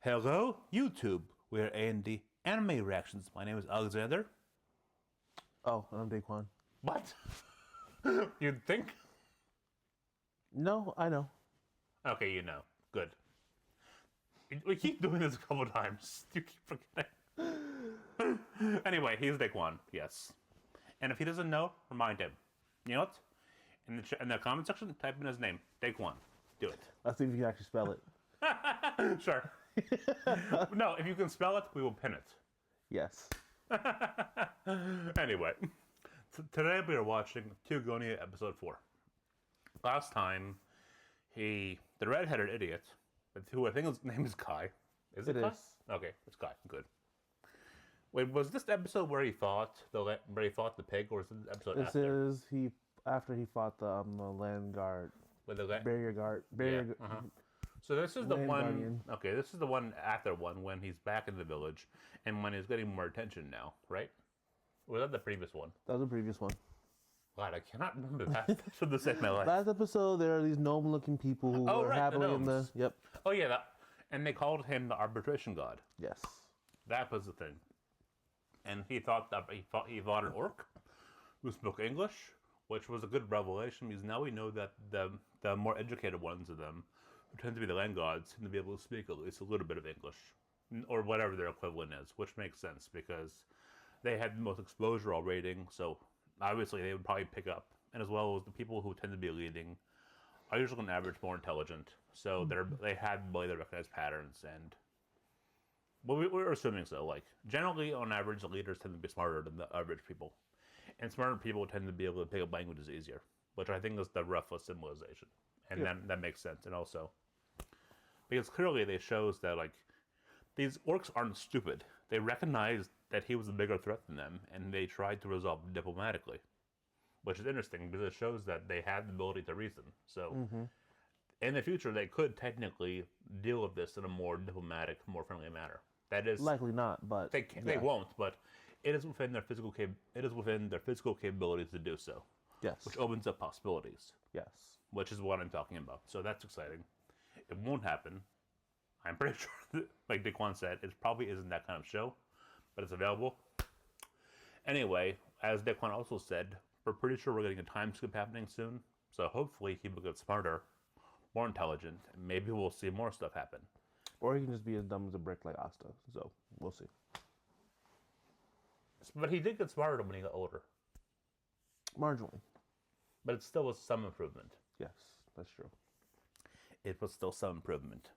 Hello, YouTube. We're A&D Anime Reactions. My name is Alexander. Oh, I'm Daquan. What? You'd think? No, I know. Okay, you know. Good. We keep doing this a couple times. You keep forgetting. Anyway, he's Daquan, yes. And if he doesn't know, remind him. You know what? In the comment section, type in his name, Daquan. Do it. Let's see if you can actually spell it. Sure. No, if you can spell it, we will pin it. Yes. Anyway, today we are watching Teogonia episode 4. Last time, the red-headed idiot, who I think his name is Kai. Is it Kai? Is. Okay, it's Kai. Good. Wait, was this the episode where he fought the pig, or is it the episode This after? is after he fought the land guard, With the barrier guard, Yeah, So this is the Land one. Guardian. Okay, this is the one after one when he's back in the village and when he's getting more attention now, right? Or was that the previous one? That was the previous one. God, I cannot remember that. That's what this in my life. Last episode, there are these gnome-looking people who Oh, are right, happily the in the. gnomes. Yep. Oh yeah, and they called him the arbitration god. Yes. That was the thing. And he thought that he fought an orc who spoke English, which was a good revelation because now we know that the more educated ones of them, who tend to be the land gods, tend to be able to speak at least a little bit of English, or whatever their equivalent is, which makes sense because they had the most exposure rating, so obviously they would probably pick up. And as well as the people who tend to be leading are usually on average more intelligent, so they had the ability to recognize patterns and. Well, we're assuming so. Like, generally, on average, the leaders tend to be smarter than the average people. And smarter people tend to be able to pick up languages easier, which I think is the roughest symbolization. And that makes sense. And also, because clearly they shows that, like, these orcs aren't stupid. They recognized that he was a bigger threat than them, and they tried to resolve it diplomatically. Which is interesting, because it shows that they had the ability to reason. So, in the future, they could technically deal with this in a more diplomatic, more friendly manner. That is Likely not, but they won't, but it is within their physical capabilities to do so. Yes. Which opens up possibilities, Yes. which is what I'm talking about. So that's exciting. It won't happen. I'm pretty sure that, like Daquan said, it probably isn't that kind of show, but it's available. Anyway, as Daquan also said, we're pretty sure we're getting a time skip happening soon. So hopefully he will get smarter, more intelligent, and maybe we'll see more stuff happen. Or he can just be as dumb as a brick like Asta. So we'll see. But he did get smarter when he got older. Marginally. But it still was some improvement. Yes, that's true. It was still some improvement.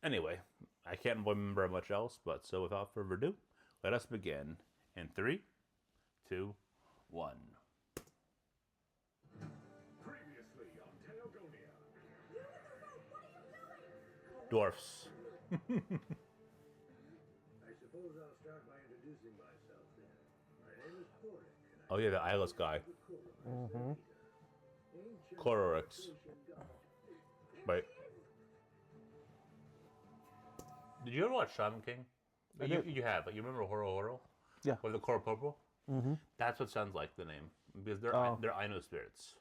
Anyway, I can't remember much else, but so without further ado, let us begin in 3, 2, 1. Previously on Teogonia. Dwarfs. I suppose I'll start by introducing myself then. My name is Porik. Oh yeah, the eyeless guy. Kororix. Wait. Did you ever watch Shaman King? You have, but you remember Horo Horo? Yeah. With the Koropopo? That's what sounds like the name. Because they're Ainu spirits.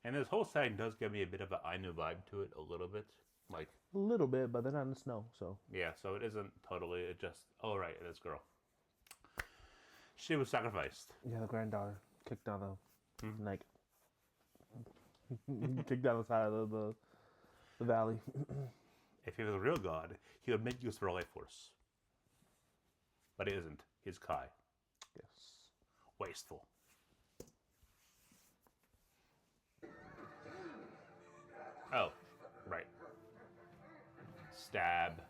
And this whole setting does give me a bit of an Ainu vibe to it, a little bit. Like, A little bit, but they're not in the snow, so. yeah, so it isn't totally, it just, oh right, it is girl. She was sacrificed. Yeah, the granddaughter kicked down the like kicked down the side of the valley. If he was a real god, he would make use of her life force. But he isn't. He's Kai. Yes. Wasteful. Oh, right. Stab.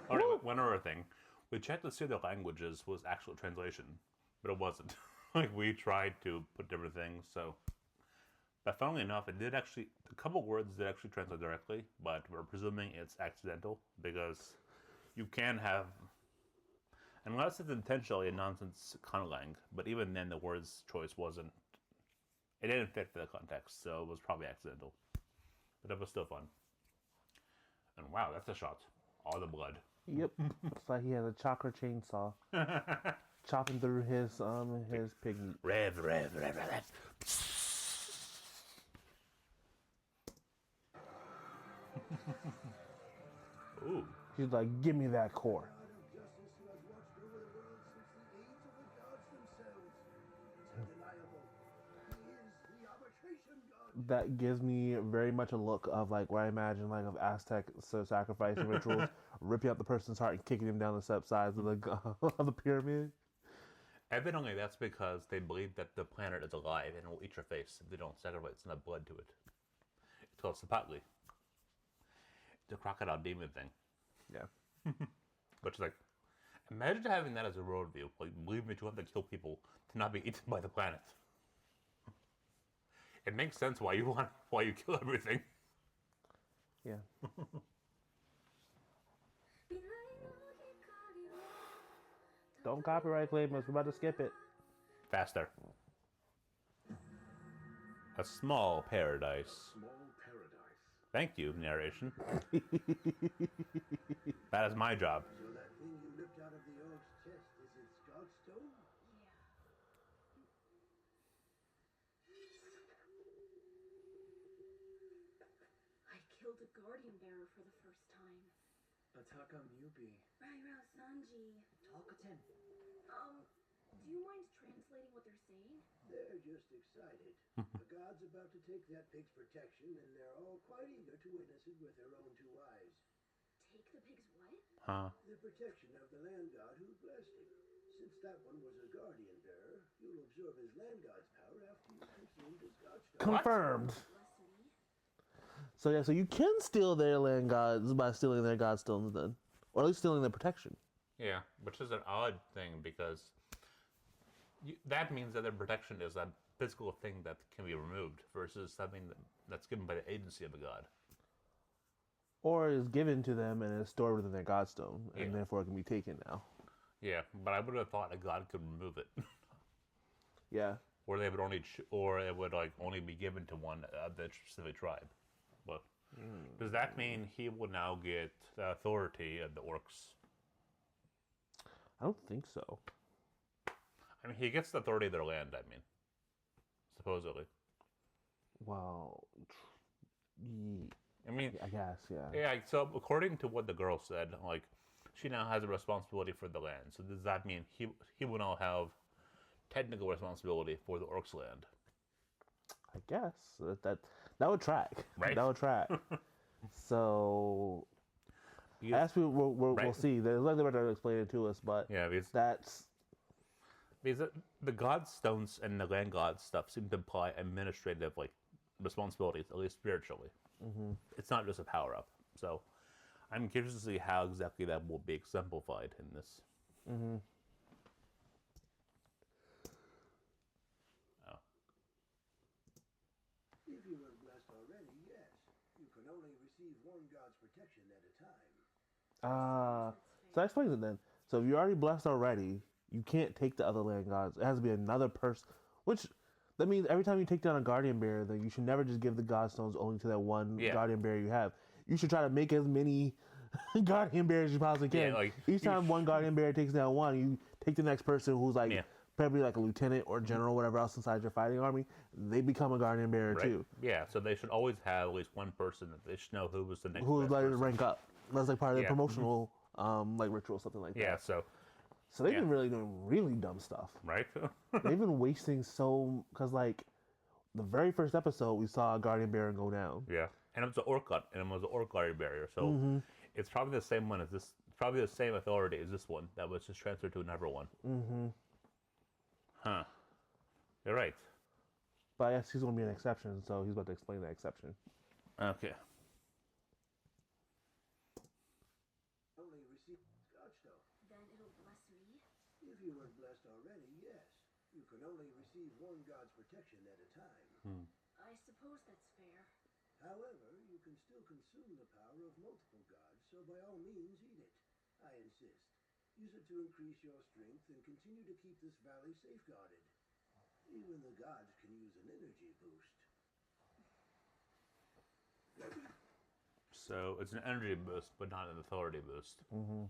Alright, one other thing. We checked to see the languages was actual translation, but it wasn't. Like, we tried to put different things, so. But funnily enough, it did actually, a couple words did actually translate directly, but we're presuming it's accidental, because you can have, unless it's intentionally a nonsense conlang, but even then the word's choice wasn't, it didn't fit the context, so it was probably accidental. But it was still fun. And wow, that's a shot. All the blood. Yep. It's like he had a chakra chainsaw chopping through his pig meat. Rev. Ooh. He's like, give me that core. God of justice who has watched over the world since the age of the gods themselves. It's undeniable. He is the arbitration god. That gives me very much a look of like what I imagine like of Aztec sacrificing rituals, ripping up the person's heart and kicking him down the step sides of the of the pyramid. Evidently, that's because they believe that the planet is alive and will eat your face if they don't sacrifice enough blood to it. It's called Sapatli. It's a crocodile demon thing. Yeah. Which is like, imagine having that as a worldview. Like, believing that you have to kill people to not be eaten by the planet. It makes sense why you kill everything. Yeah. Don't copyright claim us. We're about to skip it. Faster. A small paradise. Small paradise. Thank you, narration. That is my job. So that thing you ripped out of the orc's chest is its godstone? I killed a guardian bearer for the first time. But how come you be? Raira Sanji. Talkatin. Do you mind translating what they're saying? They're just excited. The god's about to take that pig's protection, and they're all quite eager to witness it with their own two eyes. Take the pig's what? Huh. The protection of the land god who blessed him. Since that one was a guardian bearer, you'll absorb his land god's power after you've consumed his godstone. Confirmed. Bless me. So yeah, so you can steal their land gods by stealing their godstones then. Or at least stealing their protection. Yeah, which is an odd thing because that means that their protection is a physical thing that can be removed versus something that's given by the agency of a god. Or is given to them and is stored within their godstone, and Yeah. therefore it can be taken now. Yeah, but I would have thought a god could remove it, Yeah. or they would only, or it would like only be given to one of the specific tribe. But does that mean he will now get the authority of the orcs? I don't think so. I mean, he gets the authority of their land. I mean, supposedly. Well, I mean, I guess, yeah. yeah. So according to what the girl said, like she now has a responsibility for the land. So does that mean he will now have technical responsibility for the orcs' land? I guess that would track. Right. That would track. So, Because- as we'll Right. see. They're like they're going to explain it to us, but yeah, because that's the godstones and the land god stuff seem to imply administrative like responsibilities, at least spiritually. It's not just a power up. So I'm curious to see how exactly that will be exemplified in this. Oh. If you were blessed already, yes. You can only receive one god's protection at a time. so that explains it then. So if you're already blessed already, you can't take the other land gods. It has to be another person. Which that means every time you take down a guardian bearer, then you should never just give the godstones only to that one Yeah. guardian bearer you have. You should try to make as many guardian bearers as you possibly can. Yeah, like, each time one guardian bearer takes down one, you take the next person who's like Yeah. probably like a lieutenant or general, whatever else inside your fighting army. They become a guardian bearer Right. too. Yeah, so they should always have at least one person that they should know who was the next Who's best like to person. rank up. That's like part of the Yeah. promotional like ritual, something like Yeah, that. so So they've yeah. been really doing really dumb stuff. right. They've been wasting so because like the very first episode we saw a guardian bearer go down. Yeah, and it was an orc god, and it was an orc guard barrier. So Mm-hmm. it's probably the same one as this. Probably the same authority as this one that was just transferred to another one. Mm-hmm. Huh. You're right. But I guess he's gonna be an exception, so he's about to explain that exception. Okay. Only receive godstone. Then it'll bless me. If you were blessed already, yes. You can only receive one god's protection at a time. I suppose that's fair. However, you can still consume the power of multiple gods, so by all means eat it. I insist. Use it to increase your strength and continue to keep this valley safeguarded. Even the gods can use an energy boost. So it's an energy boost, but not an authority boost, Mm-hmm.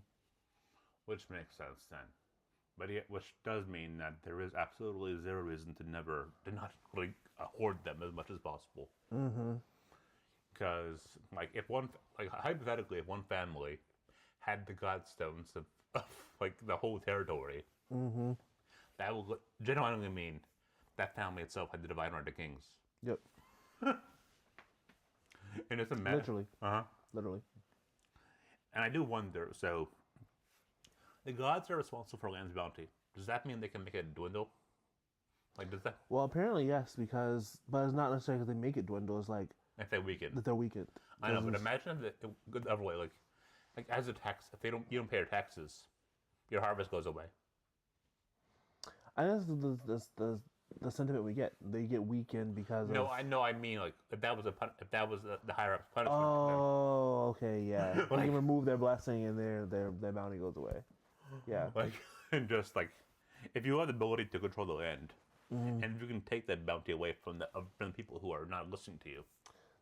which makes sense then. But yet, which does mean that there is absolutely zero reason to not like hoard them as much as possible. Mm-hmm. Because like if one like hypothetically if one family had the godstones of like the whole territory, Mm-hmm. that would genuinely mean that family itself had the divine right of kings. Yep. And it's a matter. Literally. Uh huh. Literally. And I do wonder. So the gods are responsible for land's bounty. Does that mean they can make it dwindle? Like does that Well, apparently yes, but it's not necessarily because they make it dwindle. It's like if they weaken? that they're weakened. I know, but Because imagine if the good other way, like as a tax, if you don't pay your taxes, your harvest goes away. I guess the sentiment we get. They get weakened because No, of. I know. I mean, like if that was the higher up's punishment. Oh, okay, yeah. They Like- can remove their blessing and their bounty goes away. Yeah. Like and just like if you have the ability to control the land, and if you can take that bounty away from the people who are not listening to you.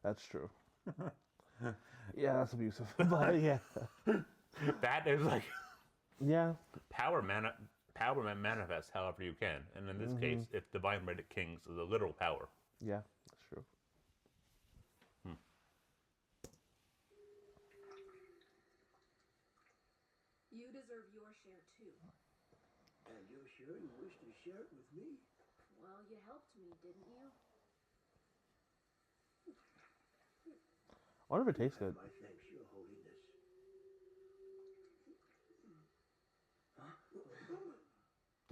That's true. Yeah, that's abusive. But yeah. That is like Yeah. power manifests however you can, and in this case, if divine right of kings is a literal power. Yeah, that's true. You deserve your share too. And you're sure you wish to share it with me? Well, you helped me, didn't you? I wonder if it tastes good. My thanks, Your Holiness.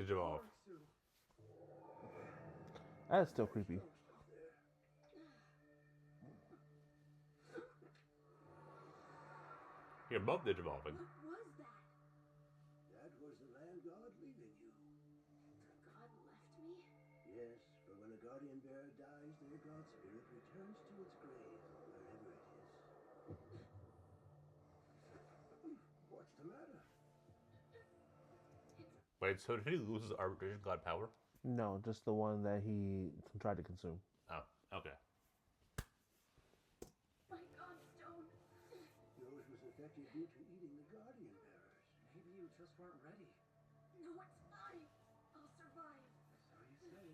Digivolve. That's still creepy. You're both digivolving. What was that? That was the land god leaving you. The god left me? Yes, but when a guardian bearer dies, their god spirit returns to its grave, wherever it is. What's the matter? Wait, so did he lose his arbitration god power? No, just the one that he tried to consume. Oh, okay. My godstone. Yours was affected due to eating the guardian bearers. Maybe you just weren't ready. No, it's fine. I'll survive. So you say.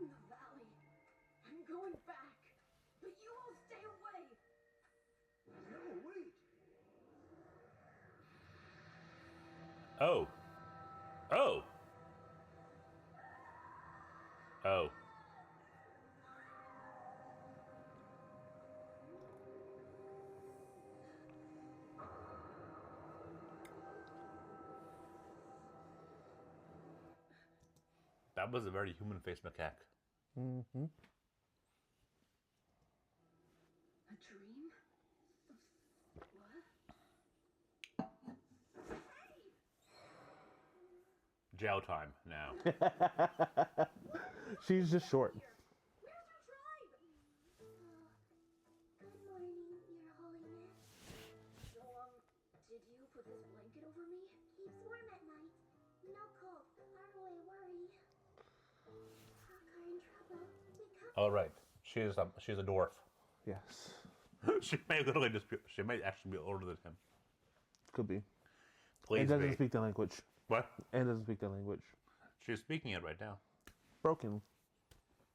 In the valley. I'm going back. But you all stay away. No, wait! Oh. Oh. Oh. That was a very human face macaque. Mm-hmm. A dream? What? Jail time now. She's just short. Where's your tribe? Good morning, Your Holiness. So, did you put this blanket over me? Keeps warm at night. No cold. Far away worry. Talk are in trouble. We come. All right, she's a dwarf. Yes. She may literally just be, she may actually be older than him. Could be. Please And doesn't be. speak the language. What? And doesn't speak the language. She's speaking it right now. Broken.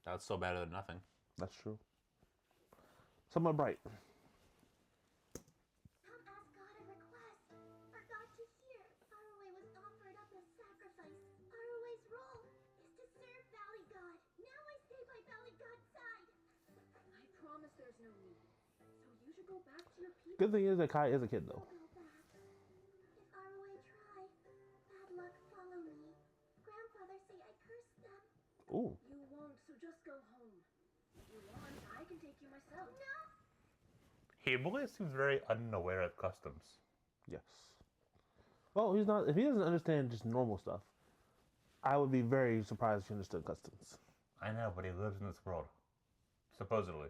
That's still better than nothing. That's true. Somewhat bright. Come ask God a request. For God to hear. Faraway was offered up as sacrifice. Faraway's role is to serve Valley God. Now I stay by Valley God's side. I promise there's no need. So you should go back to your people. Good thing is that Kai is a kid, though. I'll go back. If Faraway try, bad luck follow me. Grandfather say I cursed them. Ooh. You won't, so just go home. If you want, I can take you myself. No. He really seems very unaware of customs. Yes. Well, he's not. If he doesn't understand just normal stuff, I would be very surprised if he understood customs. I know, but he lives in this world. Supposedly.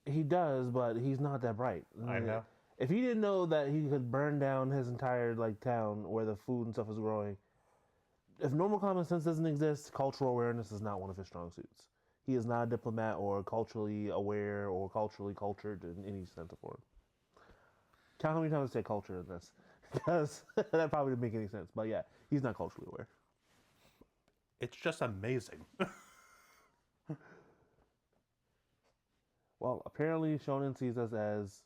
He does, but he's not that bright. I know. If he didn't know that he could burn down his entire town where the food and stuff is growing, if normal common sense doesn't exist, cultural awareness is not one of his strong suits. He is not a diplomat or culturally aware or culturally cultured in any sense of word. Count how many times I say culture in this, because that probably didn't make any sense. But yeah, he's not culturally aware. It's just amazing. Well, apparently Shonen sees us as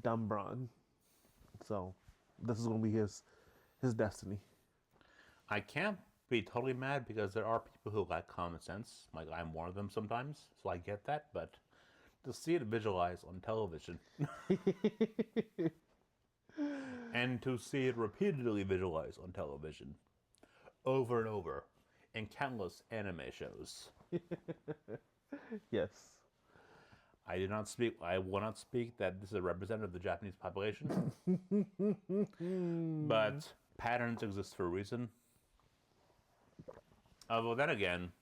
dumb brawn. So this is gonna be his destiny. I can't be totally mad because there are people who lack common sense. Like I'm one of them sometimes, so I get that. But to see it visualized on television and to see it repeatedly visualized on television over and over in countless anime shows. Yes. I do not speak. I will not speak that this is a representative of the Japanese population, but patterns exist for a reason. Although then again,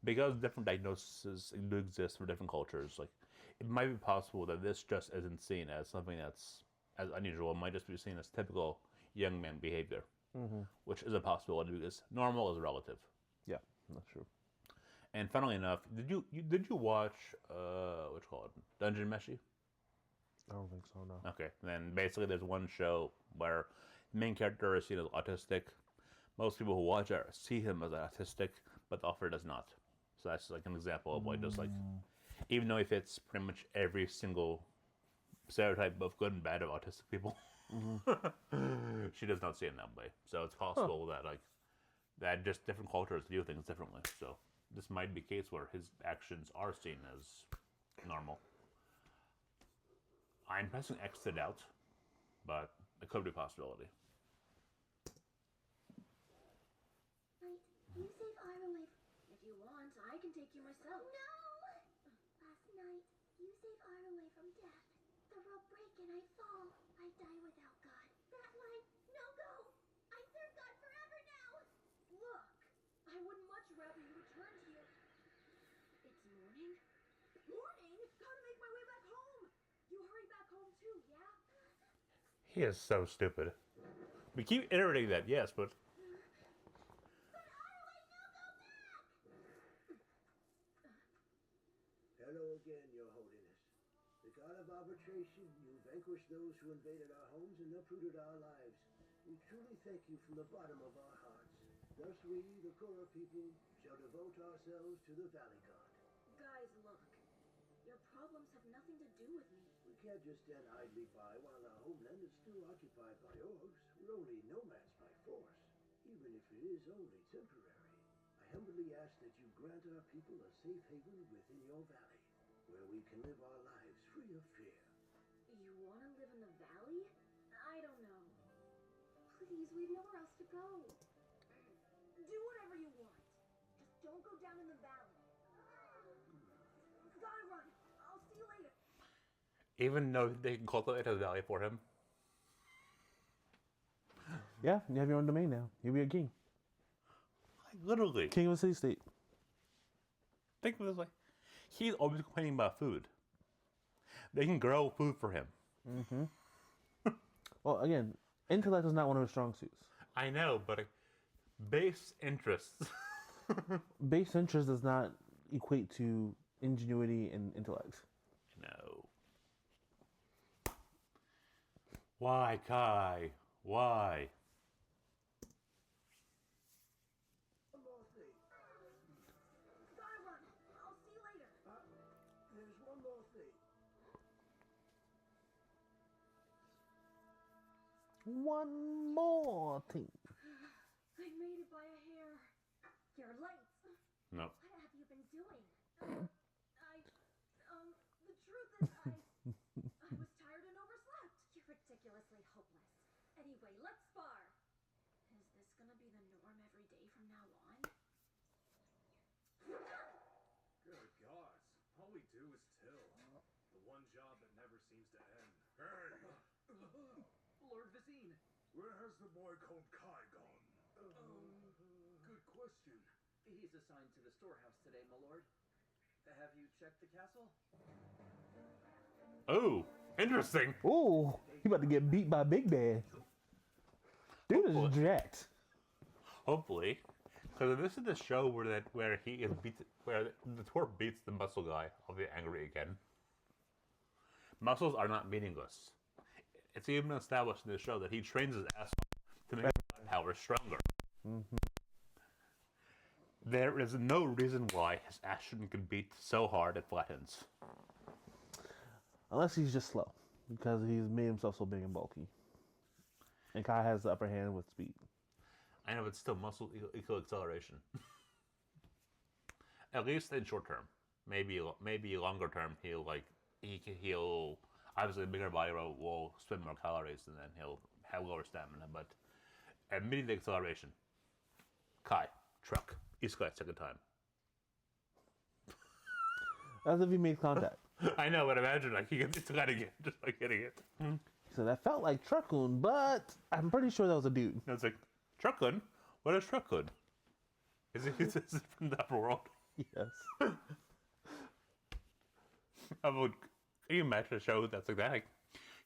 because different diagnoses do exist for different cultures, like it might be possible that this just isn't seen as something that's as unusual. It might just be seen as typical young man behavior, which is a possibility because normal is relative. Yeah, that's true. And funnily enough, did you watch what you call it, Dungeon Meshi? I don't think so. No. Okay, then basically there's one show where the main character is seen as autistic. Most people who watch it see him as autistic, but the author does not. So that's like an example of like just like, even though he fits pretty much every single stereotype of good and bad of autistic people, she does not see him that way. So it's possible that like that just different cultures view things differently. So this might be a case where his actions are seen as normal. I'm pressing X to doubt, but it could be a possibility. Wait, you save Araway. If you want, I can take you myself. No! Last night, you save Araway from death. The rope break and I fall. I die without God. That line, no go. I serve God forever now. Look, I would much rather you return to your... It's morning? Morning? Gotta make my way back home. You hurry back home too, yeah? He is so stupid. We keep iterating that, yes, but Hello again, Your Holiness. The god of arbitration, you vanquished those who invaded our homes and uprooted our lives. We truly thank you from the bottom of our hearts. Thus we, the Korra people, shall devote ourselves to the Valley God. Guys, look. Your problems have nothing to do with me. We can't just stand idly by while our homeland is still occupied by orcs. We're only nomads by force, even if it is only temporary. I humbly ask that you grant our people a safe haven within your valley, where we can live our lives free of fear. You want to live in the valley? I don't know. Please, we've nowhere else to go. Do whatever you want. Just don't go down in the valley. Gotta run. I'll see you later. even though they can cultivate his valley for him. Yeah, you have your own domain now. You'll be a king. Like, literally. King of a city state. Think of it this way. He's always complaining about food. They can grow food for him. Mm-hmm. Well, again, intellect is not one of his strong suits. I know, but base interests. Base interest does not equate to ingenuity and intellect. No. Why, Kai? Why? One more thing. Gotta run. I'll see you later. There's one more thing. One more thing. I made it by a hair. You're late. No. What have you been doing? The truth is I was tired and overslept. You're ridiculously hopeless. Anyway, let's spar. Is this gonna be the norm every day from now on? Good gods, all we do is till. The one job that never seems to end. Hey! Lord Vezin, where has the boy called Kai gone? Good question. He's assigned to the storehouse today, my lord. Have you checked the castle? Oh, interesting. Ooh, he about to get beat by Big Bad. Dude is jacked. Hopefully, because this is the show where he is where the twerp beats the muscle guy. I'll be angry again. Muscles are not meaningless. It's even established in the show that he trains his ass off to make his power stronger. Mm-hmm. There is no reason why his ass shouldn't get beat so hard it flattens. Unless he's just slow, because he's made himself so big and bulky. And Kai has the upper hand with speed. I know it's still muscle equal acceleration. At least in short term. Maybe longer term he'll obviously a bigger body will spend more calories and then he'll have lower stamina. But immediate acceleration. Kai, truck, Isekai second time. As if he made contact. I know, but imagine like he gets it again, just like hitting it. So that felt like Truckun, but I'm pretty sure that was a dude. No, it's like Truckun. What is Truckun? Is it from the upper world? Yes. I would. Can you imagine a show that's like that? Like,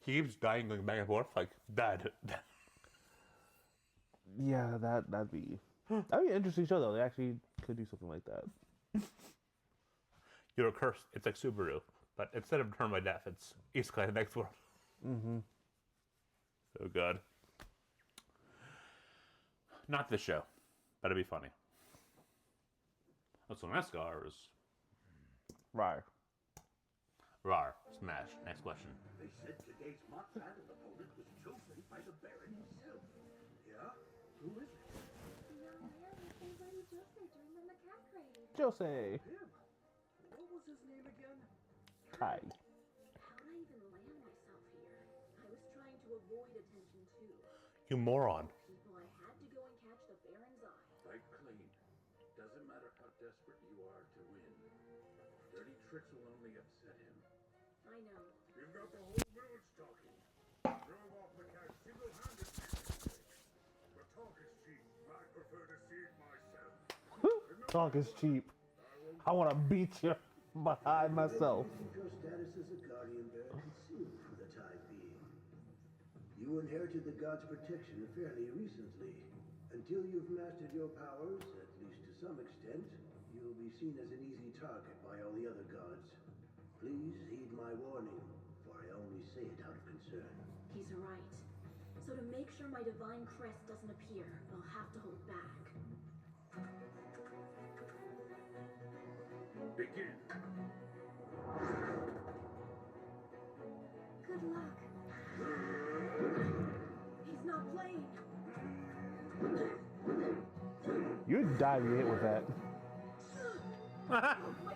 he keeps dying, going back and forth. Like Dad. Yeah, that'd be an interesting show though. They actually could do something like that. You're cursed. It's like Subaru, but instead of Turn by Death, it's Isekai the next world. Mm-hmm. So good. Not this show, but it'd be funny. Oh, so Nescar is Right. rar. Smash. Next question. They said today's mock battle opponent was chosen by the Baron himself. Yeah? Who is it? No man, they already Jose during the macaque raid. Jose. Him. What was his name again? Kai. How'd I even land myself here? I was trying to avoid attention too. You moron. People, I had to go and catch the Baron's eye. Fight clean. Doesn't matter how desperate you are to win. Dirty tricks will only upset him. I know. You've got the whole village talking. Drove off the cat single-handedly. But talk is cheap. I prefer to see it myself. Talk is cheap. I want to beat you behind myself. Keep your status as a guardian bear concealed for the time being. You inherited the god's protection fairly recently. Until you've mastered your powers, at least to some extent, you'll be seen as an easy target by all the other gods. Please heed my warning, for I only say it out of concern. He's right. So to make sure my divine crest doesn't appear, I'll have to hold back. Begin. Good luck. He's not playing. You'd die if you hit with that. My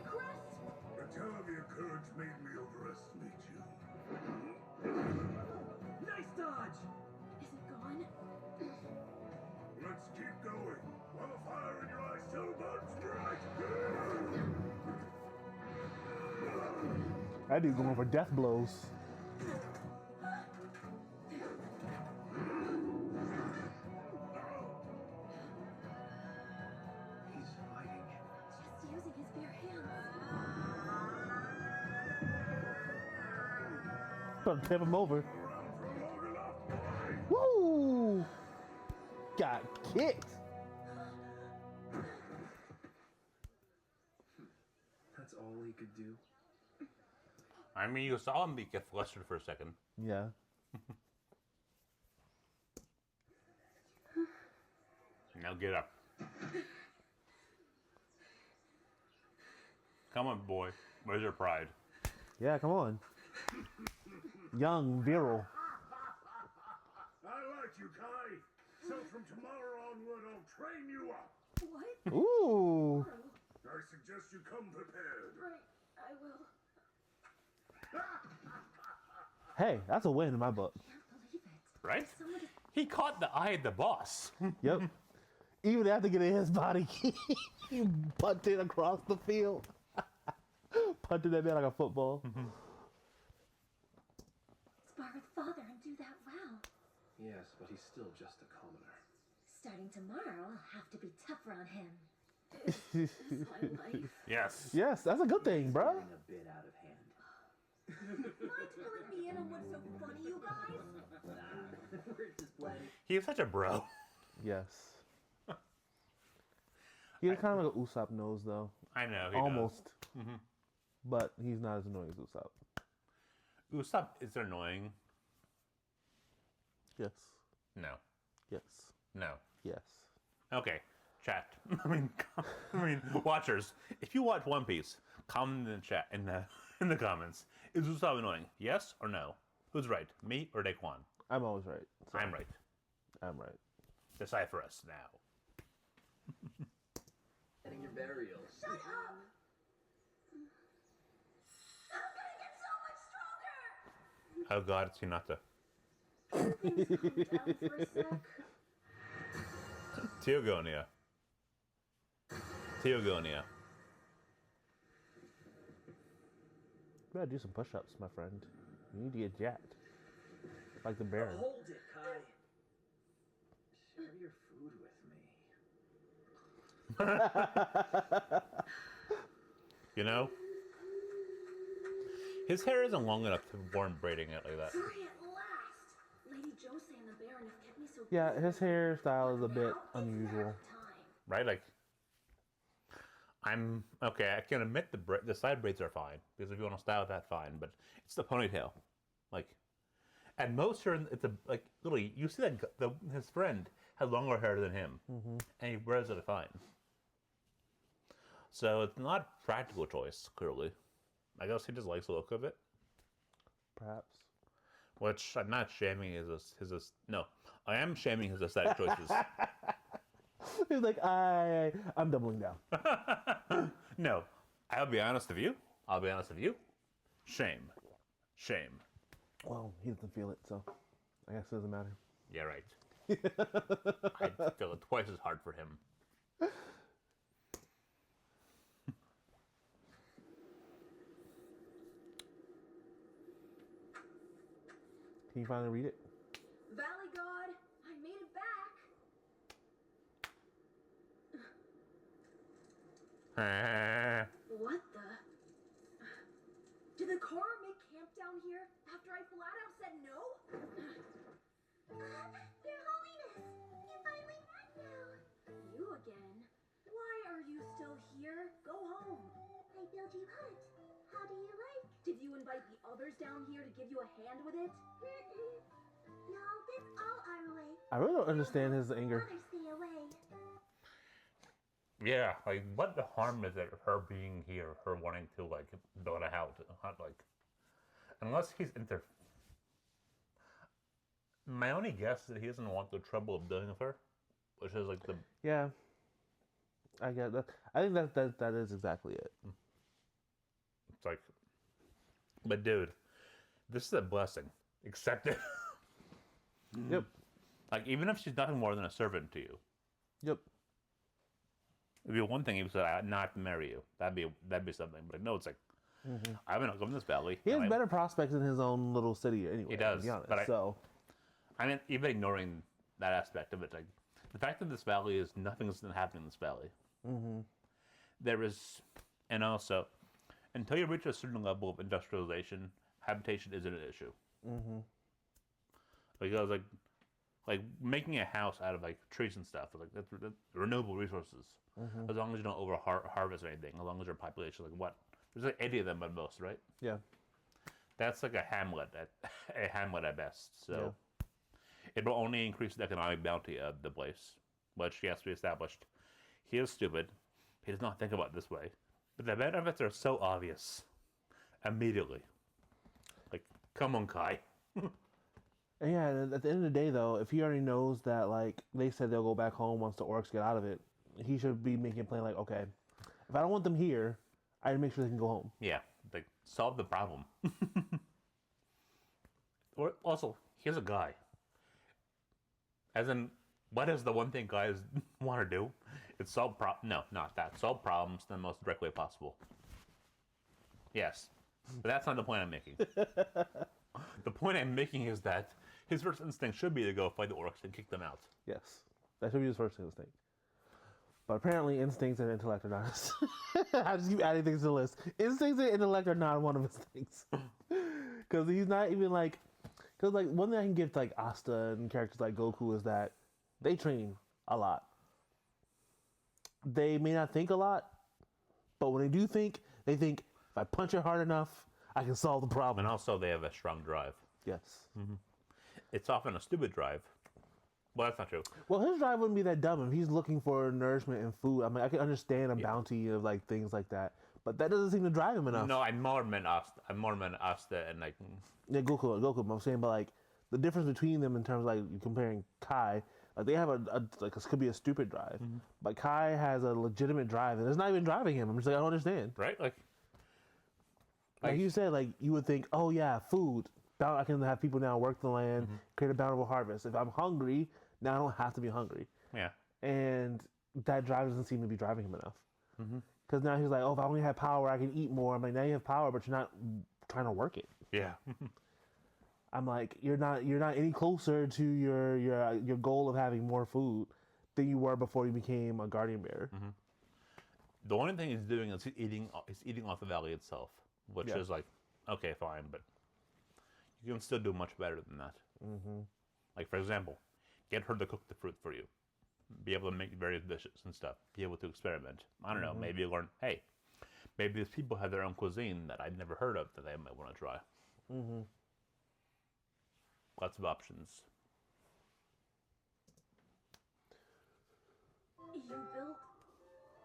crest! The tell of your courage made me overestimate you. Nice dodge! Is it gone? Let's keep going while the fire in your eyes still burns bright. That dude going for death blows. He's fighting. Just using his bare hands. Gonna tip him over. Around for long enough, boy. Woo! Got kicked. That's all he could do. I mean, you saw him get flustered for a second. Yeah. Now get up. Come on, boy. Where's your pride? Yeah, come on. Young, virile. I like you, Kai. So from tomorrow onward, I'll train you up. What? Ooh. I suggest you come prepared. Right, I will. Hey, that's a win in my book. Can't believe it. Right? Someone just He caught the eye of the boss. Yep. Even after getting his body, he punted across the field. Punted that man like a football. spar with father and do that well. Yes, but he's still just a commoner. Starting tomorrow, I'll have to be tougher on him. This is my life. Yes. Yes, that's a good thing, bruh. Getting a bit out of hand. Mind filling me in on what's so funny, you guys? We're just playing. He's such a bro. Yes. He has kind of like an Usopp nose, though. I know. He Almost. Mhm. But he's not as annoying as Usopp. does. Usopp is annoying. Yes. No. Yes. No. Yes. Okay. Chat. I mean, watchers. If you watch One Piece, comment in the chat in the comments. Is Usopp annoying? Yes or no? Who's right? Me or Daquan? I'm always right. So I'm right. I'm right. Decide for us now. Getting your burials. Shut up! I'm gonna get so much stronger! Oh god, it's Hinata. Things calm down for a sec. Teogonia. Teogonia. You gotta do some push-ups, my friend. You need to get jacked. Like the Baron. Hold it, Kai. Share your food with me. You know? His hair isn't long enough to warrant braiding it like that. Free at last! Lady Jose and the Baron have kept me so Yeah, busy. his hairstyle is a bit Now it's unusual. nap time. Right? Like, I'm okay. I can admit the side braids are fine because if you want to style that, fine. But it's the ponytail, like, at most, it's a like literally. You see that his friend has longer hair than him, and he wears it fine. So it's not a practical choice. Clearly, I guess he just likes the look of it. Perhaps. Which I'm not shaming his no, I am shaming his aesthetic choices. He's like, I'm doubling down. No, I'll be honest with you. Shame. Well, he doesn't feel it, so I guess it doesn't matter. Yeah, right. I'd feel it twice as hard for him. Can you finally read it? Valley God, I made it back. What the? Did the car make camp down here after I flat out said no? Your Holiness, you finally back now. You again? Why are you still here? Go home. I built you hut. How do you like? Did you invite the others down here to give you a hand with it? No, that's all our way. I really don't understand his anger. Others stay away. Yeah, like what the harm is it her being here, her wanting to like build a house, like unless he's my only guess is that he doesn't want the trouble of dealing with her, which is like the Yeah, I get that. I think that is exactly it. it's like, but dude, this is a blessing. Accept it. Yep. Like even if she's nothing more than a servant to you, Yep. it'd be one thing if he said I'd not marry you. That'd be something. But no, it's like I'm gonna live in this valley. He has and better prospects in his own little city anyway. He does, to be honest. but so I mean, even ignoring that aspect of it, like the fact that this valley is nothing's happening in this valley. There is, and also, until you reach a certain level of industrialization, habitation isn't an issue. Because like making a house out of like trees and stuff, like that's renewable resources. As long as you don't over harvest anything, as long as your population like what there's like 80 of them at most, right? yeah. That's like a hamlet at best. So it will only increase the economic bounty of the place, which yes, we established. He is stupid. He does not think about it this way. But the benefits are so obvious immediately. Like, come on, Kai. And yeah, and at the end of the day, though, if he already knows that, like, they said they'll go back home once the orcs get out of it, he should be making a plan like, okay, if I don't want them here, I need to make sure they can go home. Yeah, like, solve the problem. Or also, here's a guy. As in, what is the one thing guys want to do? It's solve no, not that. Solve problems in the most direct way possible. Yes, but that's not the point I'm making. The point I'm making is that his first instinct should be to go fight the orcs and kick them out. Yes. That should be his first instinct. But apparently instincts and intellect are not his. I just keep adding things to the list. Instincts and intellect are not one of his things. Because he's not even like... Because like one thing I can give to like Asta and characters like Goku is that they train a lot. They may not think a lot, but when they do think, they think, if I punch it hard enough, I can solve the problem. And also, they have a strong drive. Yes. It's often a stupid drive, Well, that's not true. Well, his drive wouldn't be that dumb if he's looking for nourishment and food. I mean, I can understand a bounty of like things like that, but that doesn't seem to drive him enough. No, I'm more meant Asta and like. Yeah, Goku. I'm saying, but like the difference between them in terms of, like comparing Kai, like they have like it could be a stupid drive, but Kai has a legitimate drive, and it's not even driving him. I'm just like, I don't understand. Right? Like you said, like you would think, oh yeah, food. I can have people now work the land, create a bountiful harvest. If I'm hungry, now I don't have to be hungry. Yeah. And that drive doesn't seem to be driving him enough. Because now he's like, oh, if I only have power, I can eat more. I'm like, now you have power, but you're not trying to work it. Yeah. I'm like, you're not any closer to your goal of having more food than you were before you became a guardian bearer. The only thing he's doing is he's eating off the valley itself, which is like, okay, fine, but you can still do much better than that. Like, for example, get her to cook the fruit for you. Be able to make various dishes and stuff. Be able to experiment. I don't know, maybe you learn, hey, maybe these people have their own cuisine that I'd never heard of that they might want to try. Lots of options. You built?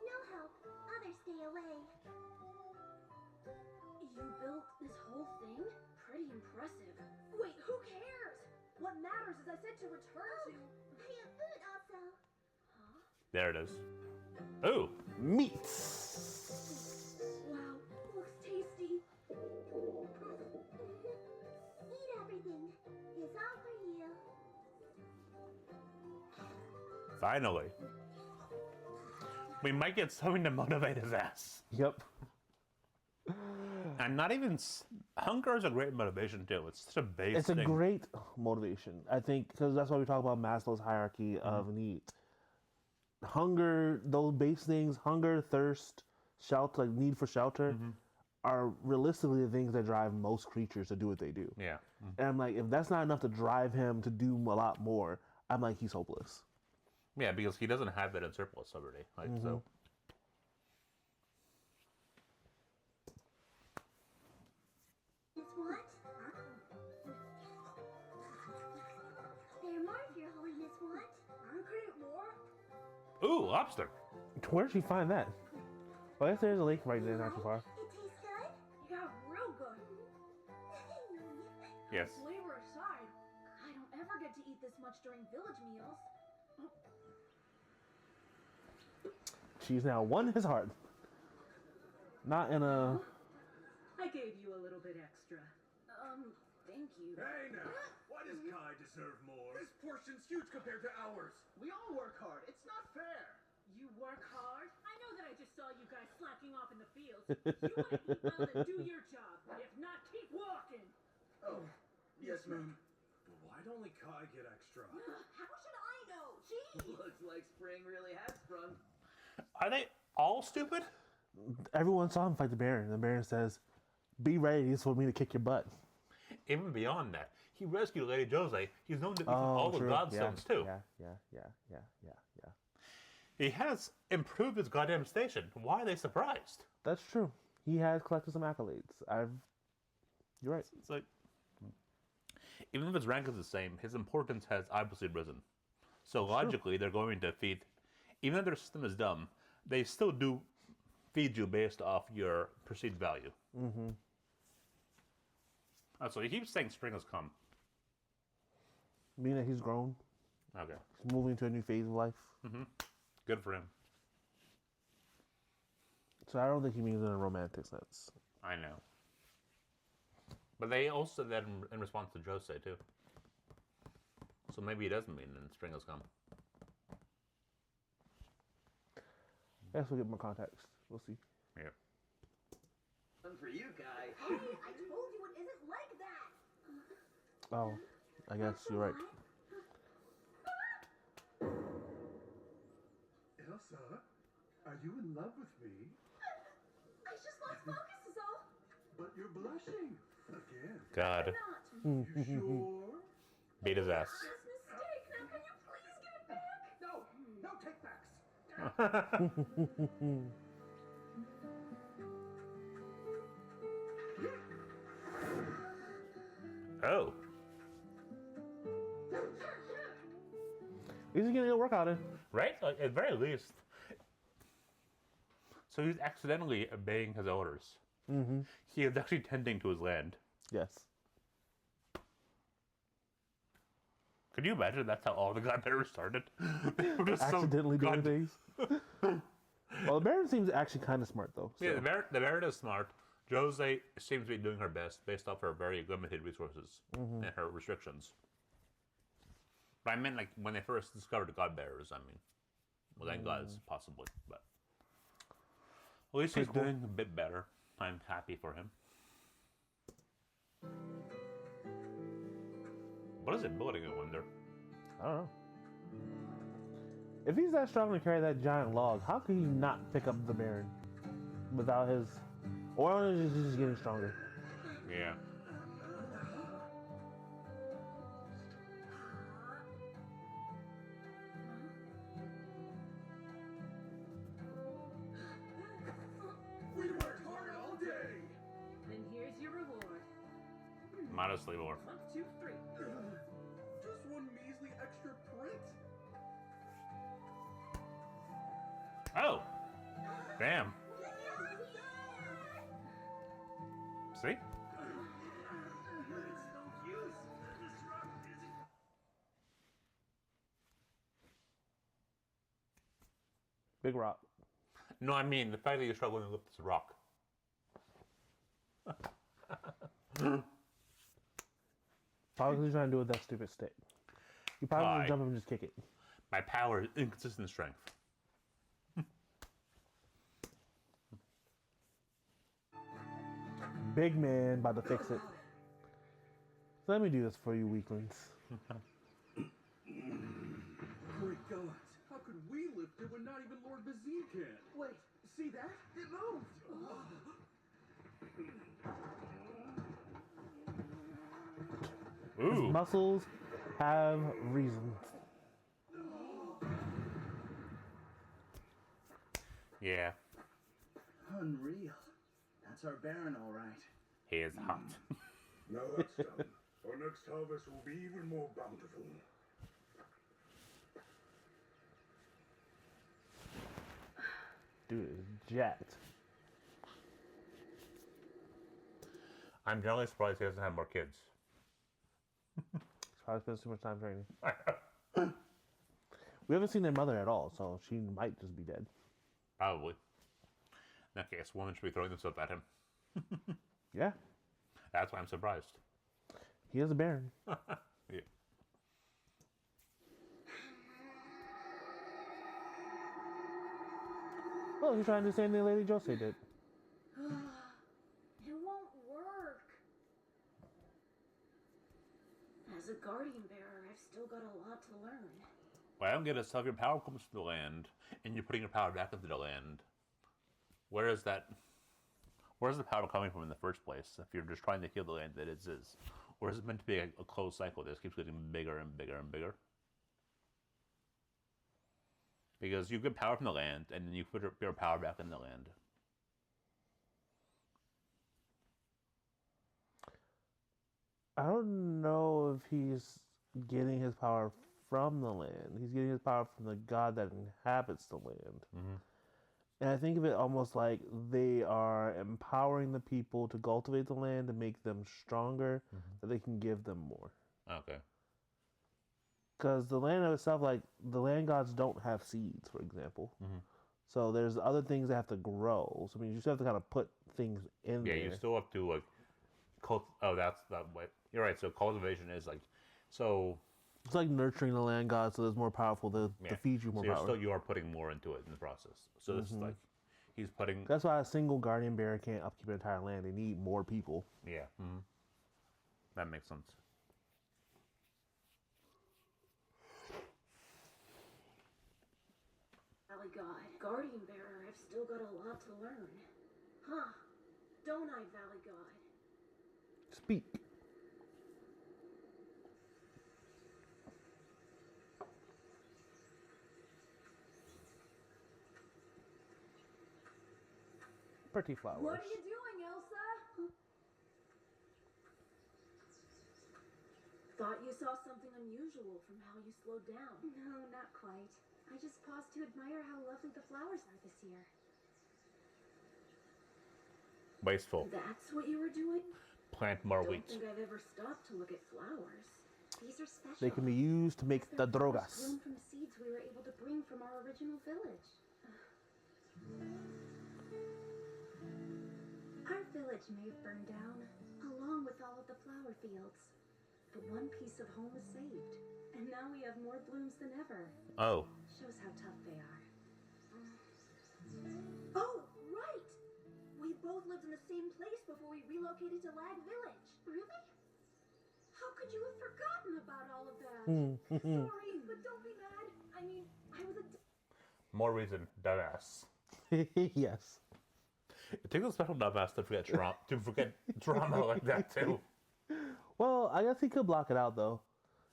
No help. Others stay away. You built this whole thing? Pretty impressive. Wait, who cares? What matters is I said to return to... I have food also. There it is. Ooh, Meats. Wow, looks tasty. Eat everything. It's all for you. finally. We might get something to motivate his ass. Yep. And not even hunger is a great motivation too. It's such a base. It's a thing. great motivation, I think, because that's why we talk about Maslow's hierarchy of needs. Hunger, those base things, hunger, thirst, shelter, like need for shelter, are realistically the things that drive most creatures to do what they do. Yeah. And I'm like, if that's not enough to drive him to do a lot more, I'm like, he's hopeless. Yeah, because he doesn't have that in surplus already. Like so. Miss what? There more, Your Holiness what? I create more? Ooh, lobster. Where did she find that? Well, I guess there's a lake right there, not too far. It tastes good? Yeah, real good. Yes. Flavor aside, I don't ever get to eat this much during village meals. She's now won his heart. Not in a... I gave you a little bit extra. Thank you. Hey now, why does Kai deserve more? This portion's huge compared to ours. We all work hard. It's not fair. You work hard? I know that I just saw you guys slacking off in the fields. You want to eat well and do your job. If not, keep walking. Oh, yes, ma'am. But why'd only Kai get extra? How should I know? Gee! Looks like spring really has sprung. Are they all stupid? Everyone saw him fight the Baron. The Baron says, be ready for me to kick your butt. Even beyond that, he rescued Lady Jose. He's known to eat all the godstones too. Yeah. He has improved his goddamn station. Why are they surprised? That's true. He has collected some accolades. You're right. It's like, even if his rank is the same, his importance has obviously risen. So logically, they're going to feed, even if their system is dumb, they still do feed you based off your perceived value. So he keeps saying spring has come. Meaning that he's grown. Okay. He's moving to a new phase of life. Good for him. So I don't think he means it in a romantic sense. I know. But they also said that in response to Jose too. So maybe he doesn't mean that spring has come. I guess we'll get more context. We'll see. Yeah. One for you, Kai. Hey, I told you it isn't like that! Oh, I guess you're right. Elsa, are you in love with me? I just lost focus is all. But you're blushing. Again. God. You sure? Beat his ass. This mistake, now can you please give it back? No, no take backs. Oh. He's getting a workout in. Right? Like, at very least. So he's accidentally obeying his orders. Mm-hmm. He is actually tending to his land. Yes. Could you imagine that's how all the god bearers started? They were just Accidentally so doing things. Well, the Baron seems actually kind of smart, though. So. Yeah, the Baron is smart. Jose seems to be doing her best based off her very limited resources and her restrictions. But I meant like when they first discovered the god bearers, I mean. Well, then gods, possibly. But at least he's doing a bit better. I'm happy for him. What is it building, I wonder? I don't know. If he's that strong to carry that giant log, how could he not pick up the Baron without his... Or is he just getting stronger? Yeah. We worked hard all day. Then here's your reward. Modestly more. 1, 2, 3. Just one measly extra print. Oh! Damn. See? It's no use. This rock isn't. Big rock. No, I mean the fact that you're struggling to lift this rock. Probably because he's trying to do with that stupid stick. You probably Why? want to jump up and just kick it. My power is inconsistent strength. Big man about to fix it. So let me do this for you weaklings. Great gods, how could we lift it when not even Lord Vezin can? Wait, see that? It moved! His Ooh. muscles have reasons. Yeah. Unreal. That's our Baron, all right. He is hot. Now that's done. Our next harvest will be even more bountiful. Dude is jacked. I'm generally surprised he doesn't have more kids. He's probably spends too much time training. We haven't seen their mother at all, so she might just be dead. Probably. In that case, women should be throwing themselves at him. Yeah, That's why I'm surprised. he is a Baron. Yeah. Well, he's trying to do the same thing Lady Jose did. It won't work. As a guardian bearer, I've still got a lot to learn. What I don't get is if your power comes from the land and you're putting your power back into the land, where's the power coming from in the first place if you're just trying to heal the land that it is? Or is it meant to be a closed cycle that just keeps getting bigger and bigger and bigger? Because you get power from the land and then you put your power back in the land. I don't know if he's getting his power from the land. He's getting his power from the god that inhabits the land. Mm-hmm. And I think of it almost like they are empowering the people to cultivate the land to make them stronger, that they can give them more. Okay. Because the land of itself, like, the land gods don't have seeds, for example. Mm-hmm. So there's other things that have to grow. So I mean, you still have to kind of put things in Yeah, there. you still have to like that's that way. You're right. So cultivation is like so. It's like nurturing the land gods so there's more powerful to feed you more so power. you are putting more into it in the process. So this is like he's putting. That's why a single guardian bearer can't upkeep an entire land. They need more people. Yeah. Mm-hmm. That makes sense. Valley God, guardian bearer, I've still got a lot to learn. Huh? Don't I, Valley God? Speak. Pretty flowers. What are you doing, Elsa? Thought Thought you saw something unusual from how you slowed down. No, not quite. I just paused to admire how lovely the flowers are this year. Wasteful. That's what you were doing? Plant more Don't wheat. think I've ever stopped to look at flowers. These are special. They can be used to make the They're flowers drogas. grown from seeds we were able to bring from our original village. Our village may have burned down, along with all of the flower fields. But one piece of home is saved, and now we have more blooms than ever. Oh. Shows how tough they are. Oh, right! We both lived in the same place before we relocated to Lag Village. Really? How could you have forgotten about all of that? Sorry, but don't be mad. I mean, I was a More reason, dumbass. Yes. It takes a special dumbass to forget drama like that too. Well, I guess he could block it out though,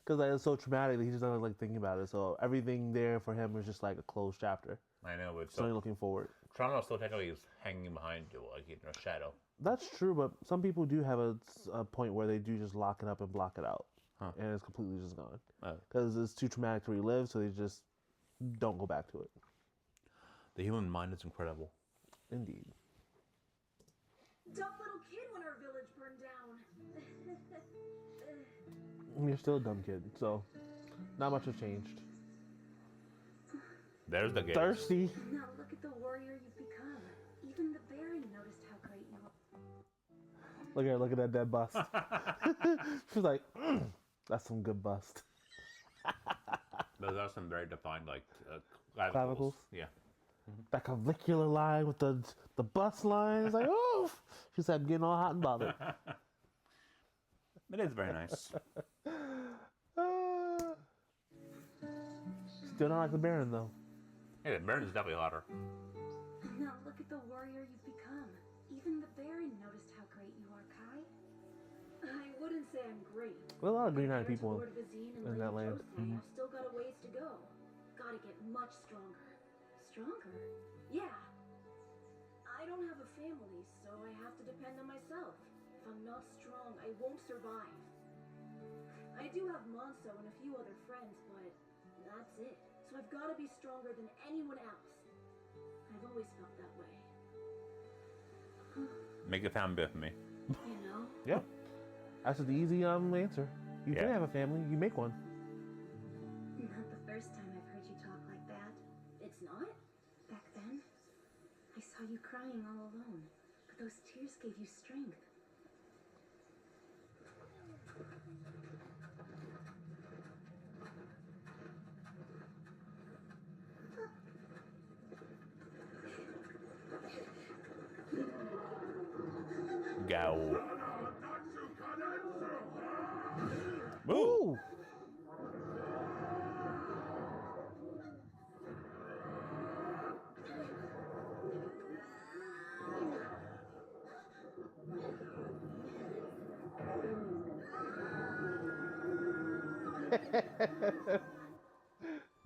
because it's so traumatic that he just doesn't like thinking about it. So everything there for him is just like a closed chapter. I know, but He's only looking forward. trauma still technically is hanging behind you, like in a shadow. That's true, but some people do have a point where they do just lock it up and block it out, Huh. and it's completely just gone Oh. because it's too traumatic to relive. So they just don't go back to it. The human mind is incredible. Indeed. Dumb little kid when our village burned down. You're still a dumb kid, so not much has changed. There's the game. Thirsty. Now look at the warrior you've become. Even the Baron noticed how great you are. Look at her, look at that dead bust. She's like, that's some good bust. Those are some very defined, like, Clavicles? Yeah. That clavicular line with the bust line. It's like, oh, she said, I'm getting all hot and bothered. It is very nice. Still not like the Baron though. Hey, the Baron is definitely hotter. Now look at the warrior you've become. Even the Baron noticed how great you are, Kai. I wouldn't say I'm great. Well, a lot of green-eyed Compared to people Lord Vezin and in Lady that land. Jose, I've still got a ways to go. Gotta get much stronger. Stronger. Yeah. I don't have a family, so I have to depend on myself. If I'm not strong, I won't survive. I do have Monso and a few other friends, but that's it. So I've got to be stronger than anyone else. I've always felt that way. Make a family with me. You know? Yeah. That's the easy answer. You can Yeah. have a family. You make one. Not the first time I've heard you talk like that. It's not? Back then, I saw you crying all alone, but those tears gave you strength. Go. Ooh. Ooh.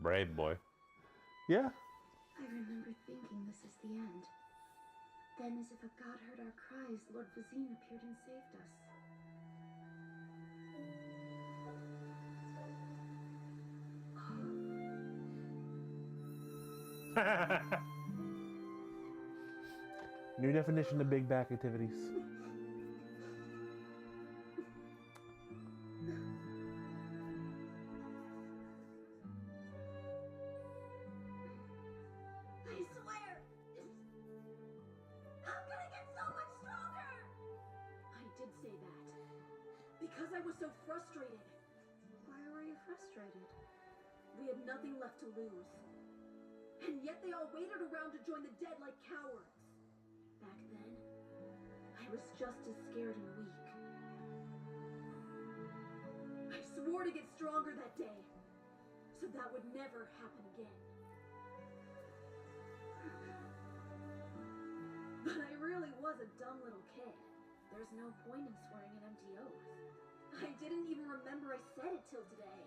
Brave boy. Yeah. I remember thinking this is the end. Then, as if a god heard our cries, Lord Vezin appeared and saved us. New definition of big back activities. I swear, I'm gonna get so much stronger! I did say that. Because I was so frustrated. Why were you frustrated? We had nothing left to lose. And yet they all waited around to join the dead like cowards. Back then, I was just as scared and weak. I swore to get stronger that day, so that would never happen again. But I really was a dumb little kid. There's no point in swearing an empty oath. I didn't even remember I said it till today.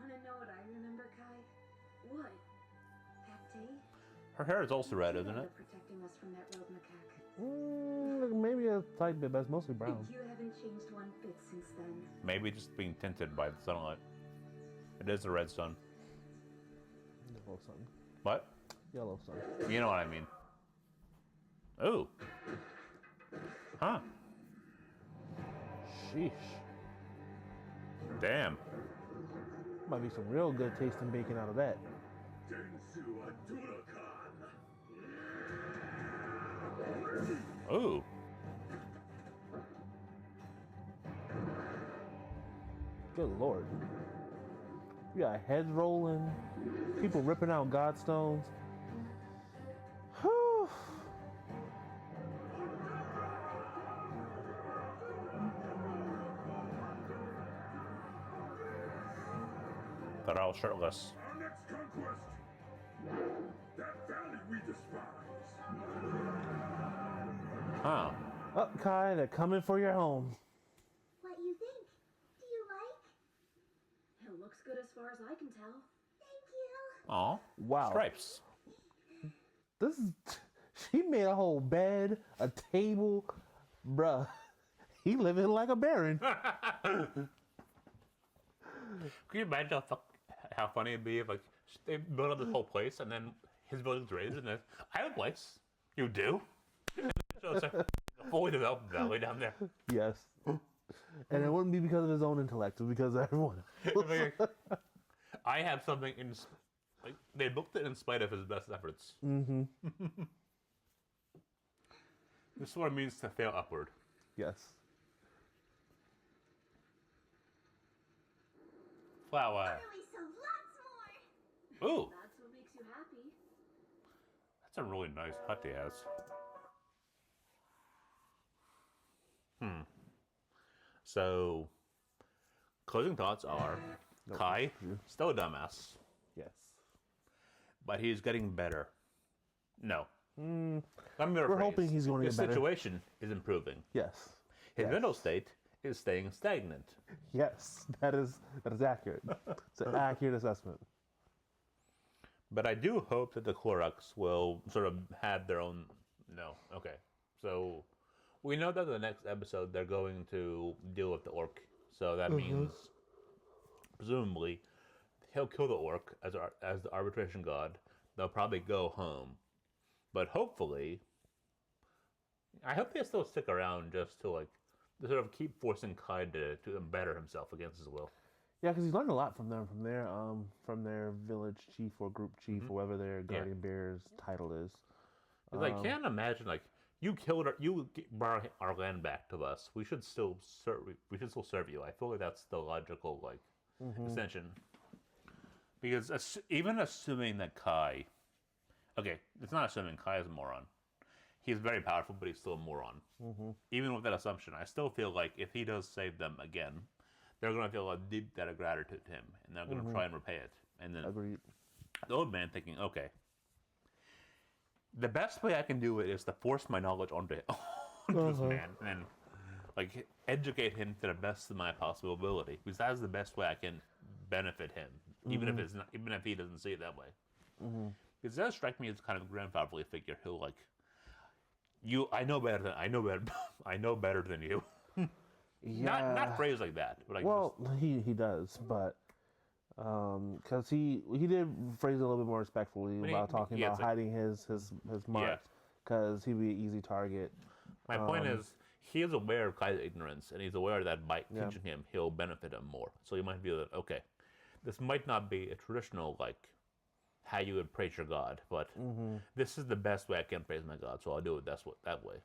Wanna know what I remember, Kai? What? That day? Her hair is also red, isn't You it? were protecting us from that rogue macaque. maybe a slight bit, but it's mostly brown. You haven't changed one bit since then. Maybe just being tinted by the sunlight. It is a red sun. Yellow sun. What? Yellow sun. You know what I mean. Ooh. Huh. Sheesh. Damn. Might be some real good tasting bacon out of that. Ooh. Good lord. We got heads rolling, people ripping out godstones. Whew. They're all shirtless. Our next conquest. That valley we despise. Huh. Up, Kai, they're coming for your home. What you think? Do you like? It looks good as far as I can tell. Thank you. Aw. Wow. Stripes. This is. She made a whole bed, a table. Bruh. He living like a baron. Can you imagine how funny it'd be if like they built up this whole place and then his building's raised and then I have a place. You do? So it's like a fully developed valley down there. Yes. And it wouldn't be because of his own intellect, it was because of everyone else. I have something in like they built it in spite of his best efforts. Mm-hmm. This is what it means to fail upward. Yes. Flower. Otherwise, so lots more. Ooh, That's what makes you happy. that's a really nice hut he has. So, closing thoughts are Kai, still a dumbass, Yes. but he's getting better. No. Let me We're hoping he's going to His get better. situation is improving. Yes. His Yes. mental state is staying stagnant. Yes. That is accurate. It's an accurate assessment. But I do hope that the Clorox will sort of have their own. No. Okay. So we know that the next episode they're going to deal with the orc. So that means presumably he'll kill the orc as the arbitration god. They'll probably go home. But hopefully, I hope they still stick around just to like to sort of keep forcing Kai to better himself against his will. Yeah, because he's learned a lot from them, from their village chief or group chief, or whatever their guardian bearer's title is. Because I can't imagine like you brought our land back to us. We should still serve. We should still serve you. I feel like that's the logical like extension. Because even assuming that Kai, okay, it's not assuming Kai is a moron. He's very powerful, but he's still a moron. Even with that assumption, I still feel like if he does save them again, they're going to feel a deep debt of gratitude to him, and they're going to try and repay it. And then Agreed. the old man thinking, okay, the best way I can do it is to force my knowledge onto this man, and like educate him to the best of my possible ability, because that's the best way I can benefit him, even if it's not, even if he doesn't see it that way. Because it does strike me as kind of a grandfatherly figure who like, I know better than you. Yeah. Not phrased like that, but like Well, he does, but because he did phrase it a little bit more respectfully But about talking yeah, about it's like- hiding his marks, because he'd be an easy target. my point is he is aware of Kai's ignorance, and he's aware that by teaching him, he'll benefit him more. So he might feel that okay, this might not be a traditional like how you would praise your god, but this is the best way I can praise my god, so I'll do it that way.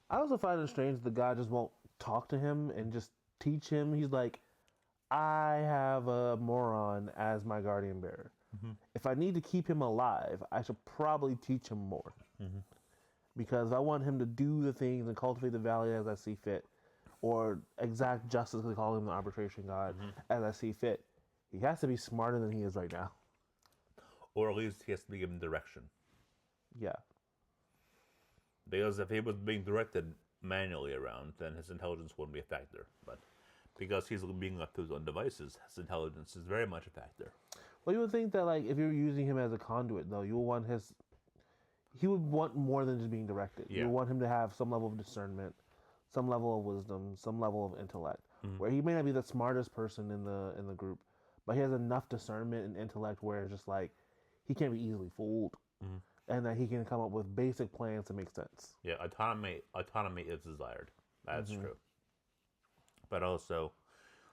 I also find it strange the guy just won't talk to him and just teach him. He's like, I have a moron as my guardian bearer. If I need to keep him alive, I should probably teach him more. Because I want him to do the things and cultivate the valley as I see fit, or exact justice, they call him the arbitration god, as I see fit. He has to be smarter than he is right now. Or at least he has to be given direction. Yeah. Because if he was being directed manually around, then his intelligence wouldn't be a factor. But because he's being left to his own devices, his intelligence is very much a factor. Well, you would think that like if you're using him as a conduit, though, you'll want he would want more than just being directed. Yeah. You would want him to have some level of discernment, some level of wisdom, some level of intellect, where he may not be the smartest person in the group, but he has enough discernment and intellect where it's just like he can't be easily fooled, and that he can come up with basic plans to make sense. Yeah, autonomy is desired. That's true. But also,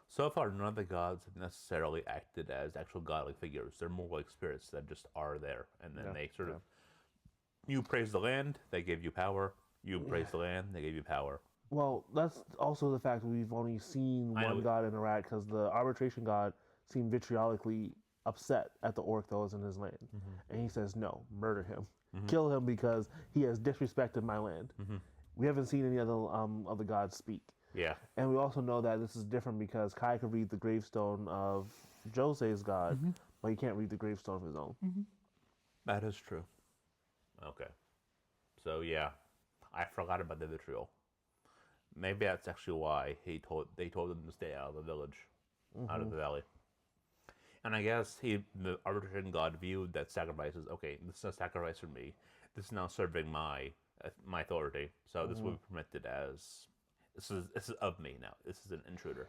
so far, none of the gods have necessarily acted as actual godly figures. They're more like spirits that just are there, and then they sort of. You praise the land, they give you power. You praise the land, they give you power. Well, that's also the fact that we've only seen one god interact, because the arbitration god seemed vitriolically upset at the orc that was in his land. And he says, no, murder him. Kill him because he has disrespected my land. We haven't seen any other of the gods speak. Yeah. And we also know that this is different because Kai could read the gravestone of Jose's god, but he can't read the gravestone of his own. That is true. Okay. So, yeah. I forgot about the vitriol. Maybe that's actually why they told him to stay out of the village, out of the valley. And I guess the arbitration god viewed that sacrifices, okay, this is a sacrifice for me. This is now serving my authority. So this will be permitted as this is of me now. This is an intruder.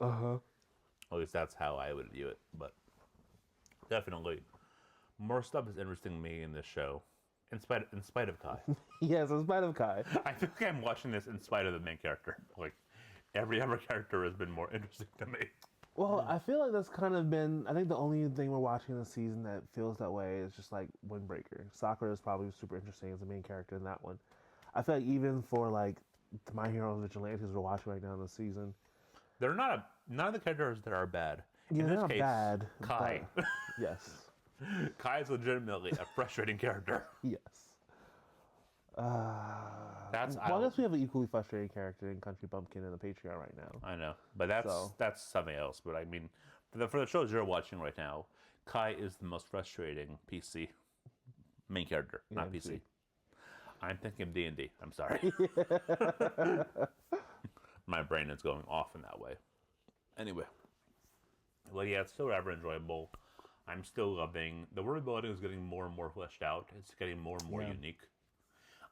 At least that's how I would view it. But definitely, more stuff is interesting to me in this show, in spite of Kai. Yes, in spite of Kai. I feel like I'm watching this in spite of the main character. Like every other character has been more interesting to me. Well, I feel like that's kind of been, I think the only thing we're watching this season that feels that way is just like Windbreaker. Sakura is probably super interesting as the main character in that one. I feel like even for like the My Hero Vigilantes we're watching right now in the season, None of the characters that are bad. yeah, In they're this not case, bad. Kai. but- yes. Kai is legitimately a frustrating character. Yes. That's well, I guess we have an equally frustrating character in Country Bumpkin and the Patreon right now. I know, but that's something else. But I mean, for the shows you're watching right now, Kai is the most frustrating PC main character, not MC. PC. I'm thinking of D&D. I'm sorry. My brain is going off in that way. Anyway, well, yeah, it's still rather enjoyable. I'm still loving the world building is getting more and more fleshed out. It's getting more and more unique.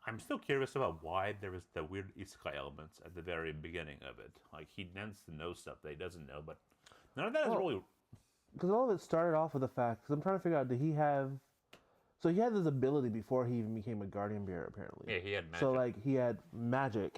I'm still curious about why there was the weird isekai elements at the very beginning of it. Like he tends to know stuff that he doesn't know, but none of that is really. Because all of it started off with the fact, because I'm trying to figure out, did he have. So he had this ability before he even became a Guardian Bearer, apparently. Yeah, he had magic. So, like, he had magic,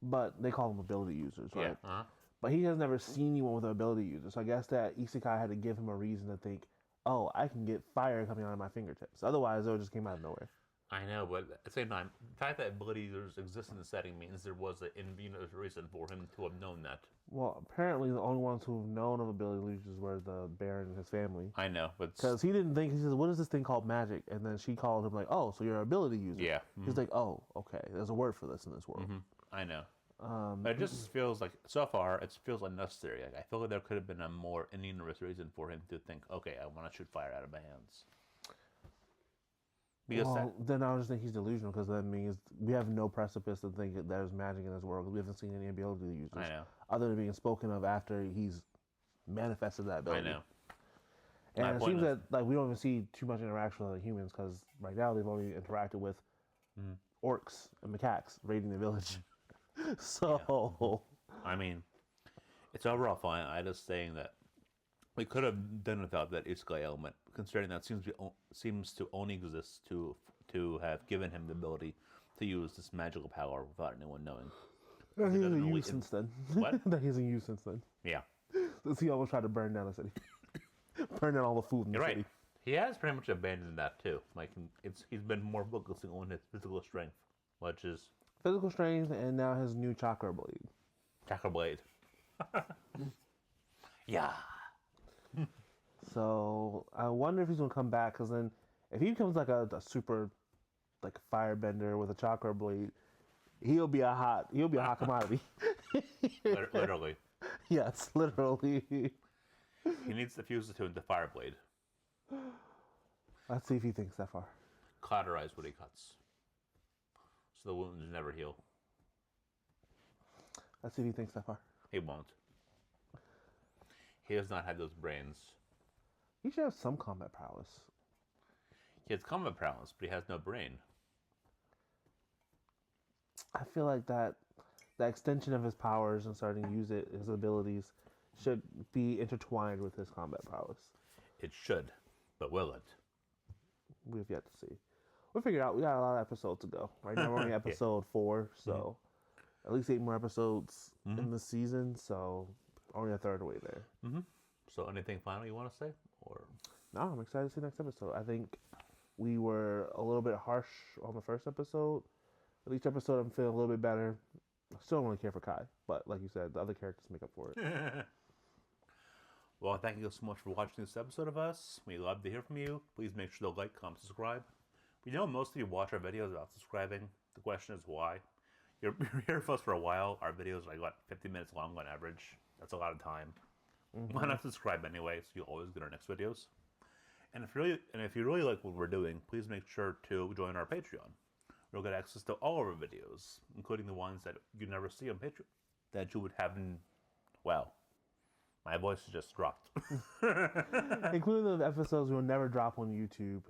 but they call them ability users, right? Yeah. But he has never seen anyone with an ability user. So I guess that Isekai had to give him a reason to think, oh, I can get fire coming out of my fingertips. Otherwise, it just came out of nowhere. I know, but at the same time, the fact that ability users exist in the setting means there was an inventive reason for him to have known that. Well, apparently the only ones who've known of ability users were the Baron and his family. I know, but Because he didn't think, he says, what is this thing called magic? And then she called him like, oh, so you're an ability user. yeah, He's like, oh, okay, there's a word for this in this world. I know. But it just feels like so far it feels unnecessary. Like I feel like there could have been a more innumerous reason for him to think, okay, I want to shoot fire out of my hands. Because Well, then I just think he's delusional because that means we have no precipice to think that there's magic in this world. We haven't seen any ability users. I know. Other than being spoken of after he's manifested that I ability. know. And My it point seems is- that like we don't even see too much interaction with other humans because right now they've only interacted with orcs and macaques raiding the village. So I mean, it's overall fine. I just saying that we could have done without that isekai element, considering that seems to only exist to have given him the ability to use this magical power without anyone knowing. he's doesn't in really use since then. What? That he's in use since then. Yeah, Since he almost tried to burn down the city, burn down all the food in the you're right. city. He has pretty much abandoned that too. Like he's been more focusing on his physical strength, which is Physical strength and now his new chakra blade. Chakra Blade. Yeah. So I wonder if he's gonna come back, because then if he becomes like a super like firebender with a chakra blade, he'll be a hot commodity. Literally. Yes, literally. He needs to fuse the two into Fireblade. Let's see if he thinks that far. Cauterize what he cuts. So the wounds never heal. Let's see if he thinks that far. He won't. He does not have those brains. He should have some combat prowess. He has combat prowess, but he has no brain. I feel like that extension of his powers and starting to use his abilities, should be intertwined with his combat prowess. It should, but will it? We've yet to see. We'll figure it out. We got a lot of episodes to go. Right now we're on episode 4, so at least 8 more episodes in the season. So only a third of the way there. So anything final you want to say, or? No, I'm excited to see the next episode. I think we were a little bit harsh on the first episode. At each episode, I'm feeling a little bit better. I still don't really care for Kai, but like you said, the other characters make up for it. Well, thank you so much for watching this episode of us. We love to hear from you. Please make sure to like, comment, subscribe. We know most of you watch our videos without subscribing. The question is why. You're here with us for a while. Our videos are like 50 minutes long on average. That's a lot of time. Why not subscribe anyway, so you'll always get our next videos. And if you really like what we're doing, please make sure to join our Patreon. You'll get access to all of our videos, including the ones that you never see on Patreon, that you would have in, well, my voice just dropped. Including the episodes we'll never drop on YouTube.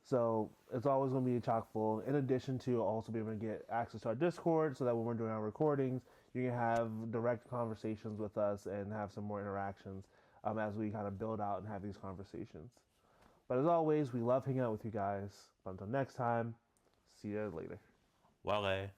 So it's always going to be chock full. In addition to also being able to get access to our Discord, so that when we're doing our recordings, you can have direct conversations with us and have some more interactions as we kind of build out and have these conversations. But as always, we love hanging out with you guys. But until next time, see you later. Wale.